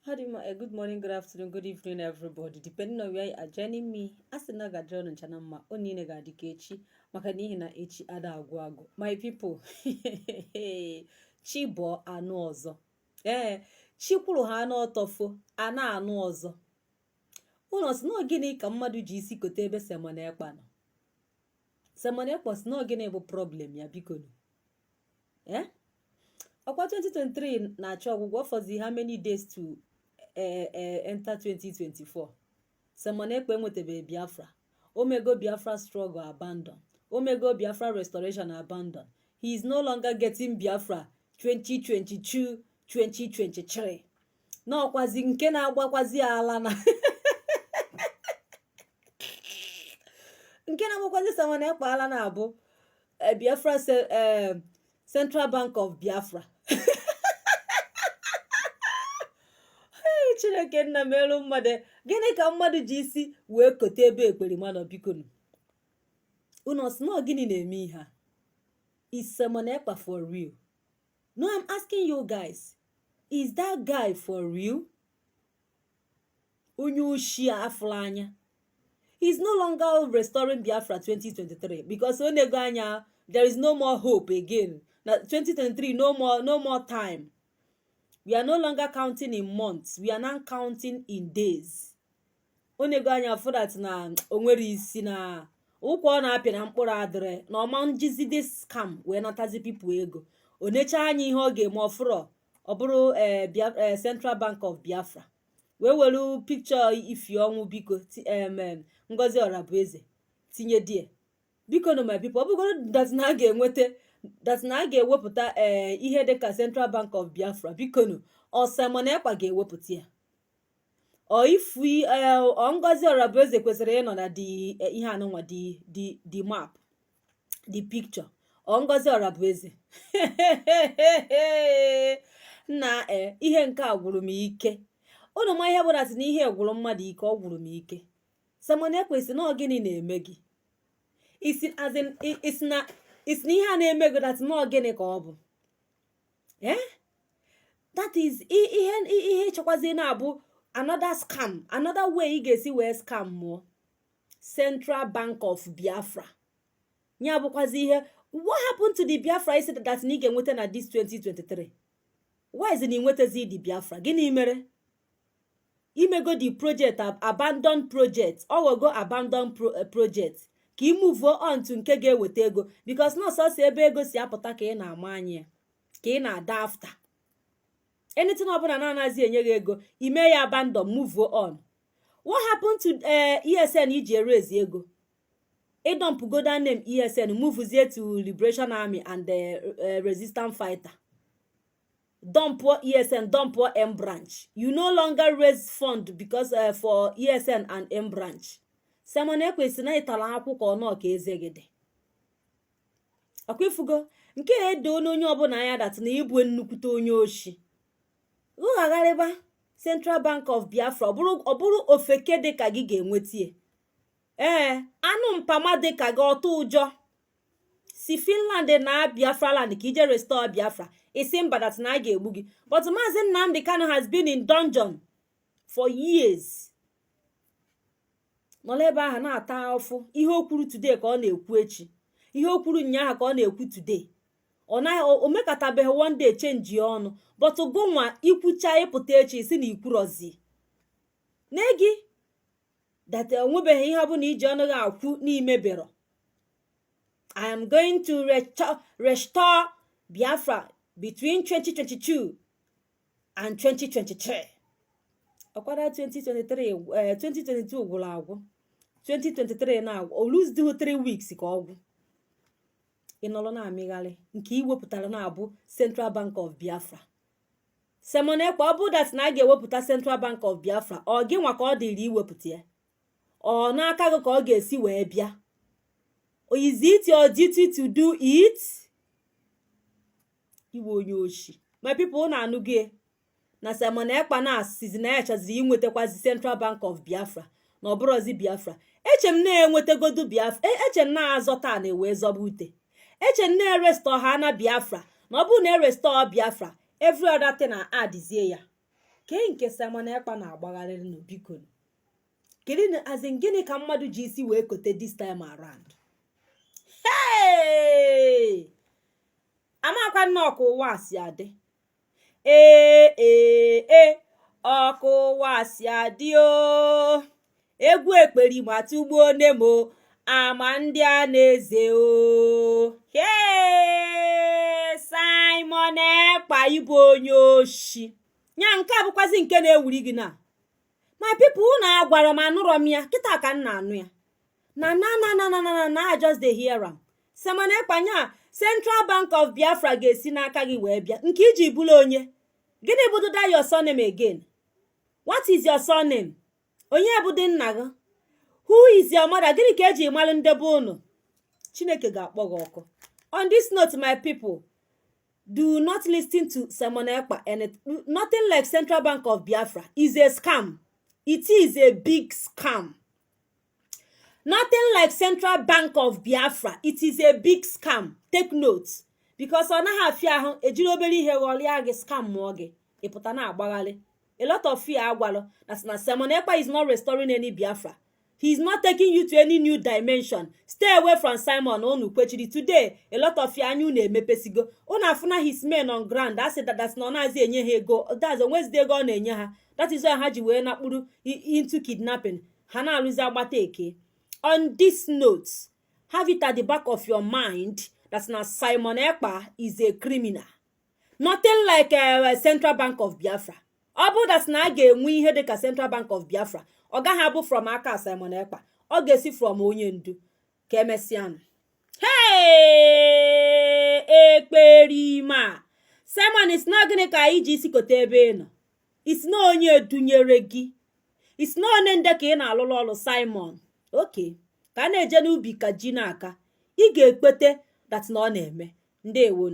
A good morning, good afternoon, good evening, everybody. Depending on where you are joining me, as in ga join on channel ma oni ne ga dikechi maka n'ihi na echi ada agwụ agwụ. My people, chi bo anụ ọzọ. Chi kwuru ha anụ ọtọfo, ana anụ ọzọ. Ụlọ si na gịnị ka mmadụ ji isi kote ebe semana ekpa nọ. Semana ekpa si na gịnị bụ problem ya biko nụ. Ọkwa 2023 na-achọ ọgwụgwọ fọzi how many days to enter 2024. Semana ekpa enwetebe Biafra. Omego Biafra struggle abandon. Omego Biafra restoration abandon. He is no longer getting Biafra 2022 2023. Na ọkwazi nke na-agbakwazi ala na nke na-agbakwazi semana ekpa ala na abụ Biafra Central Bank of Biafra. Chineke nna melu mmadụ gịnị ka mmadụ ji isi wee kote ebe ekperima nọ biko nụ. Unu si na gịnị na-eme ihe a? Is semana ekpa for real? No, I'm asking you guys. Is that guy for real? Onye oshi afụla anya. He's no longer restoring Biafra 2023 because onego anya there is no more hope again. Now 2023 no more time. We are no longer counting in months. We are now counting in days. Onego anya for that na onwere isi na ụkwa ọ na-apị na mkpụrụ adịrị na ọma njizi this scam wee natazi people ego. Onecha anya ihe ọ ga-eme ọfụrụ ọ bụrụ Central Bank of Biafra. Wee welu picture ifi ọnwụ biko Ngozi Orabueze tinye die. Biko no my people, ọ bụgoro that na ga-enweta that na ga-ewepụta ihe dịka Central Bank of Biafra biko no ọ semana ekpa ga-ewepụta ya. Ọ ifu Ngozi Orabueze kwesịrị ịnọ na ihe anụnwa the map, the picture. Ngozi Orabueze na ihe nke a gwụrụ m ike. Unu ma ihe bụ na ihe gwụrụ mmadụ ike ọ gwụrụ m ike. Semana ekpa isi na gịnị na-eme gị? Isi na ihe a na-eme gị that na gịnị ka ọ bụ? That is ihe chọkwazi na-abụ another scam, another way ị ga-esi wee scam mụọ. Central Bank of Biafra. Nya bụkwazi ihe what happened to the Biafra isi that na ị ga-enweta na this 2023? Why is na inwetazi the Biafra? Gịnị mere? Imego the project abandon project or go abandon project ka I move on to nke ga-eweta ego because na ọsọsọ ebe ego si apụta ka ị na-ama anya ka ị na-ada after anything ọbụla na-anazi enye gị ego ime ya abandon move on. What happened to ESN iji raise ego? Dump go down name ESN movezie to Liberation Army and the resistance fighter. Dump ESN, dump M branch. You no longer raise fund because for ESN and M branch. Semana ekpa isi na ịtala akwụkwọ nọ ka ezegide. Akwifugo nke edo onye ọbụla anya dat na ibu nnukwute onye oshi. Ugagharịba Central Bank of Biafra ọ bụrụ ofeke dị ka gị ga-enwetie. Anụ mpama dị ka gị ọtụ ụjọ. Si Finland na Biafra land ka ije restore Biafra. Isi mba that na ga-egbu gị. But Maazị Nnamdi Kanu has been in dungeon for years. Nọla ebe ahụ na-ata ọfụ. Ihe o kwuru today ka ọ na-ekwu echi. Ihe o kwuru nyaahụ ka ọ na-ekwu today. O mekatabeghị one day change ya ọnụ. But gụnwa ikwucha ịpụta echi isi na ikwurozi. N'egi that onwebeghị ihe ọ bụla iji ọnụ gị akwụ n'imebero. I am going to restore Biafra between 2022 and 2023. Ọkwara 2022 gwụrụ agwụ. 2023 na-agwụ. O lose the 3 weeks ka ọgwụ. Ịnọrọ na-amịgharị nke iwepụtara na-abụ Central Bank of Biafra. Semana ekpa ọ bụ that na a ga-ewepụta Central Bank of Biafra ọ gị nwa ka ọ dịrị iwepụta ya? Ọ n'aka gị ka ọ ga-esi wee bịa? Is it your duty to do it? Iwe onye oshi. My people na-anụ gị na semana ekpa na asizi na echaziri inwetakwazi Central Bank of Biafra na ọ bụrụzi Biafra. Echem na-enwetagodu Biafra. Echem na-azọta na ewe zọba ute. Echem na-restore ha na Biafra na ọ bụrụ na restore Biafra every other thing na adịzie ya. Ke nke Simon Ekpa na-agbagharị no biko. Gịnị azin gịnị ka mmadụ ji isi wee kote this time around? Hey! Amakwa nnọọ ka ụwa si adị. Ọkụ ụwa si adị o. Egwu ekperi ma tugbuo nemo ama ndị a na-eze o. Hey! Simon Ekpa ịbụ onye oshi. Nya nke a bụkwazi nke na-ewuri gị na. My people na agwara m anụrọ m ya kịta ka nna anụ ya. Na I just dey hear am. Simon Ekpa nya Central Bank of Biafra ga-esi n'aka gị wee bịa. Nke iji bụrụ onye. Gịnị bụ that your surname again? What is your surname? Onye bụ dị nna gị? Who is your mother? Gịnị ka eji malụ ndebe unu? Chineke ga-akpọ gị ọkụ. On this note, my people, do not listen to Simon Ekpa. And nothing like Central Bank of Biafra is a scam. It is a big scam. Nothing like Central Bank of Biafra. It is a big scam. Take notes. Because on a half year, a jilobeli here will scam morgue. A putana agbagale. A lot of fear agwalo. That's not Simon Ekpa is not restoring any Biafra. He's not taking you to any new dimension. Stay away from Simon Onu Kwechiri. Today, a lot of fear new name mepesigo. Onafuna his men on ground. That's it. That's not as he go. That's on Wednesday go nenyaha. That is why Haji we na puru into kidnapping. Hana Luza Bateke. On this note, have it at the back of your mind that now Simon Ekpa is a criminal. Nothing like Central Bank of Biafra. Obu that's na ga-enwe ihe dịka Central Bank of Biafra. Ọ gaghị abụ from aka Simon Ekpa. Ọ ga-esi from onye ndu. Ka emesianụ. Hey! Ekperima. Simon is not gịnị ka iji isi kote ebe nọ. It's no onye dunyere gị. It's no onye nde ka ị na-alụlụ ọlụ Simon. Okay. Ka na-eje n'ubi ka ji n'aka. Ị ga-ekpete that na ọ na-eme. Ndewonu.